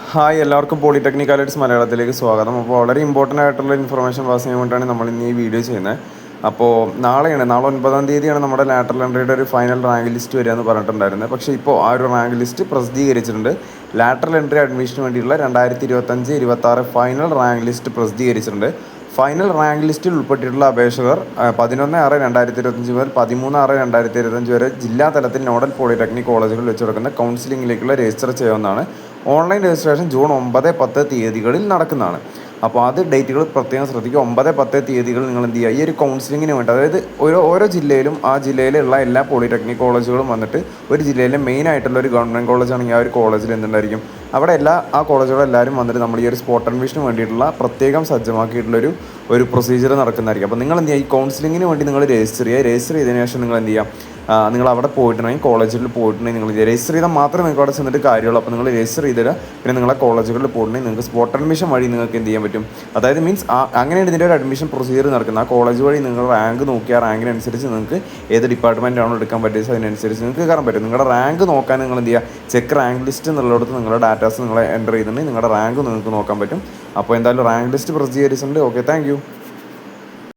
Hi എല്ലാവർക്കും polytechnic alerts മലയാളത്തിലേക്ക് സ്വാഗതം. അപ്പോൾ വളരെ ഇമ്പോർട്ടൻ്റ് ആയിട്ടുള്ള ഇൻഫർമേഷൻ പാസ് ചെയ്യാൻ വേണ്ടിയിട്ടാണ് നമ്മൾ ഇന്ന് ഈ വീഡിയോ ചെയ്യുന്നത്. അപ്പോൾ നാളെ 9-ാം തീയതിയാണ് നമ്മുടെ ലാറ്ററൽ എൻട്രിയുടെ ഒരു ഫൈനൽ റാങ്ക് ലിസ്റ്റ് വരിക എന്ന് പറഞ്ഞിട്ടുണ്ടായിരുന്നത്. പക്ഷേ ഇപ്പോൾ ആ ഒരു റാങ്ക് ലിസ്റ്റ് പ്രസിദ്ധീകരിച്ചിട്ടുണ്ട്. ലാറ്ററൽ എൻട്രി അഡ്മിഷന് വേണ്ടിയുള്ള 2025-26 ഫൈനൽ റാങ്ക് ലിസ്റ്റ് പ്രസിദ്ധീകരിച്ചിട്ടുണ്ട്. ഫൈനൽ റാങ്ക് ലിസ്റ്റിൽ ഉൾപ്പെട്ടിട്ടുള്ള അപേക്ഷകർ 11/6/2025 മുതൽ 13/6/2025 വരെ ജില്ലാ തലത്തിൽ നോഡൽ പോളിടെക്നിക് കോളേജുകളിൽ വെച്ച് നടക്കുന്ന കൗൺസിലിംഗിലേക്കുള്ള രജിസ്റ്റർ ചെയ്യാവുന്നതാണ്. ഓൺലൈൻ രജിസ്ട്രേഷൻ ജൂൺ 9-10 തീയതികളിൽ നടക്കുന്നതാണ്. അപ്പോൾ അത് ഡേറ്റുകൾ പ്രത്യേകം ശ്രദ്ധിക്കുക. 9-10 തീയതികൾ നിങ്ങൾ എന്ത് ചെയ്യുക, ഈ ഒരു കൗൺസിലിങ്ങിന് വേണ്ടി, അതായത് ഓരോ ജില്ലയിലും ആ ജില്ലയിലുള്ള എല്ലാ പോളിടെക്നിക് കോളേജുകളും വന്നിട്ട് ഒരു ജില്ലയിലെ മെയിൻ ആയിട്ടുള്ള ഒരു ഗവൺമെൻറ് കോളേജ് ആണെങ്കിൽ ആ ഒരു കോളേജിൽ എന്തുണ്ടായിരിക്കും, അവിടെ ആ കോളേജുകളെല്ലാവരും വന്നിട്ട് നമ്മൾ ഈ ഒരു സ്പോട്ട് അഡ്മിഷന് വേണ്ടിയിട്ടുള്ള പ്രത്യേകം സജ്ജമാക്കിയിട്ടുള്ളൊരു പ്രൊസീജിയർ നടക്കുന്നതായിരിക്കും. അപ്പോൾ നിങ്ങൾ എന്ത് ചെയ്യുക, ഈ കൗൺസിലിങ്ങിന് വേണ്ടി നിങ്ങൾ രജിസ്റ്റർ ചെയ്തതിനു ശേഷം നിങ്ങൾ എന്ത് ചെയ്യുക, നിങ്ങൾ അവിടെ പോയിട്ടുണ്ടെങ്കിൽ കോളേജിൽ പോയിട്ടുണ്ടെങ്കിൽ നിങ്ങൾ രജിസ്റ്റർ ചെയ്താൽ മാത്രമേ നിങ്ങൾക്ക് അവിടെ ചെന്നിട്ട് കാര്യമുള്ളൂ. അപ്പോൾ നിങ്ങൾ രജിസ്റ്റർ ചെയ്തിടുക. പിന്നെ നിങ്ങളെ കോളേജുകളിൽ പോയിട്ടുണ്ടെങ്കിൽ നിങ്ങൾക്ക് സ്പോട്ട് അഡ്മിഷൻ വഴി നിങ്ങൾക്ക് എന്ത് ചെയ്യാൻ പറ്റും, അതായത് മീൻസ് അങ്ങനെയാണ് ഇതിൻ്റെ ഒരു അഡ്മിഷൻ പ്രൊസീജിയർ നടക്കുന്നത്. ആ കോളേജ് വഴി നിങ്ങൾ റാങ്ക് നോക്കി ആ റാങ്കിനനുസരിച്ച് നിങ്ങൾക്ക് ഏത് ഡിപ്പാർട്ട്മെൻറ്റാണോ എടുക്കാൻ പറ്റിയത് അതിനനുസരിച്ച് നിങ്ങൾക്ക് കയറാൻ പറ്റും. നിങ്ങളുടെ റാങ്ക് നോക്കാൻ നിങ്ങൾ എന്ത് ചെയ്യുക, ചെക്ക് റാങ്ക് ലിസ്റ്റ് എന്നുള്ളിടത്ത് നിങ്ങളുടെ ഡാറ്റാസ് നിങ്ങൾ എൻ്റർ ചെയ്തിട്ടുണ്ടെങ്കിൽ നിങ്ങളുടെ റാങ്ക് നിങ്ങൾക്ക് നോക്കാൻ പറ്റും. അപ്പോൾ എന്തായാലും റാങ്ക് ലിസ്റ്റ് പ്രസിദ്ധീകരിച്ചിട്ടുണ്ട്. Okay, thank you.